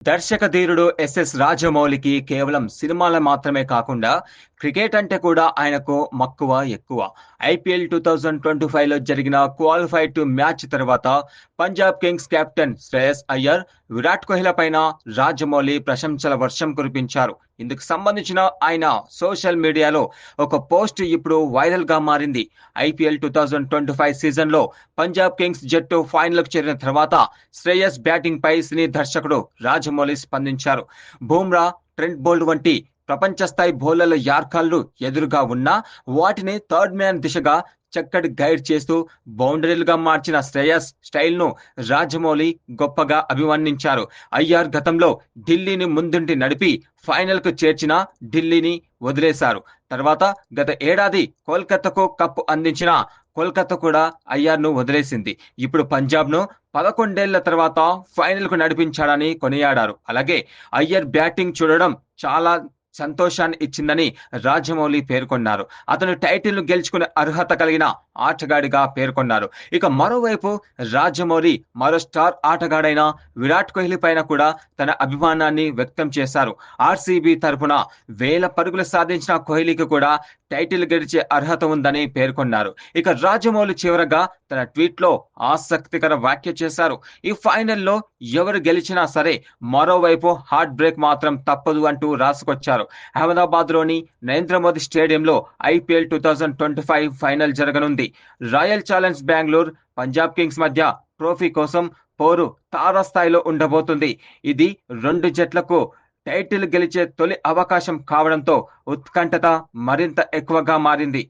దర్శక ధీరుడు ఎస్ఎస్ రాజమౌళికి కేవలం సినిమాలు మాత్రమే కాకుండా క్రికెట్ అంటే కూడా ఆయనకు మక్కువ ఎక్కువ. ఐపీఎల్ 2025లో జరిగిన క్వాలిఫై టు మ్యాచ్ తర్వాత పంజాబ్ కింగ్స్ కెప్టెన్ శ్రేయస్ అయ్యర్, విరాట్ కోహ్లీ పైన రాజమౌళి ప్రశంసల వర్షం కురిపించారు. ఇందుకు సంబంధించిన ఆయన సోషల్ మీడియాలో ఒక పోస్ట్ ఇప్పుడు వైరల్ గా మారింది. ఐపీఎల్ 2025 సీజన్ లో పంజాబ్ కింగ్స్ జట్టు ఫైనల్ కు చేరిన తర్వాత శ్రేయస్ బ్యాటింగ్ పై సినీ దర్శకుడు రాజమౌళి స్పందించారు. బూమ్రా, ట్రెంట్ బోల్ట్ వంటి ప్రపంచ స్థాయి బౌలర్ల యార్కర్లు ఎదురుగా ఉన్నా వాటిని థర్డ్ మ్యాన్ దిశగా చక్కటి గైడ్ చేస్తూ బౌండరీలుగా మార్చిన శ్రేయస్ స్టైల్ ను రాజమౌళి గొప్పగా అభివర్ణించారు. అయ్యార్ గతంలో ఢిల్లీని ముందుండి నడిపి ఫైనల్ కు చేర్చిన ఢిల్లీని వదిలేశారు. తర్వాత గత ఏడాది కోల్కతాకు కప్ అందించిన కోల్కతా కూడా అయ్యార్ ను వదిలేసింది. ఇప్పుడు పంజాబ్ ను 11 ఏళ్ల తర్వాత ఫైనల్ కు నడిపించాడని కొనియాడారు. అలాగే అయ్యర్ బ్యాటింగ్ చూడడం చాలా సంతోషాన్ని ఇచ్చిందని రాజమౌళి పేర్కొన్నారు. అతను టైటిల్ ను గెలుచుకునే అర్హత కలిగిన ఆటగాడిగా పేర్కొన్నారు. ఇక మరోవైపు రాజమౌళి మరో స్టార్ ఆటగాడైన విరాట్ కోహ్లీ పైన కూడా తన అభిమానాన్ని వ్యక్తం చేశారు. ఆర్సీబీ తరపున 1000 పరుగులు సాధించిన కోహ్లీకి కూడా టైటిల్ గెలిచే అర్హత ఉందని పేర్కొన్నారు. ఇక రాజమౌళి చివరగా తన ట్వీట్ లో ఆసక్తికర వ్యాఖ్య చేశారు. ఈ ఫైనల్లో ఎవరు గెలిచినా సరే మరోవైపు హార్ట్ బ్రేక్ మాత్రం తప్పదు అంటూ రాసుకొచ్చారు. అహ్మదాబాద్ లోని నరేంద్ర మోదీ స్టేడియంలో ఐపీఎల్ 2025 ఫైనల్ జరగనుంది. Royal challenge Bengaluru, Punjab Kings మధ్య ట్రోఫీ కోసం పోరు తారాస్థాయిలో ఉండబోతుంది. ఇది రెండు జట్లకు టైటిల్ గెలిచే తొలి అవకాశం కావడంతో ఉత్కంఠత మరింత ఎక్కువగా మారింది.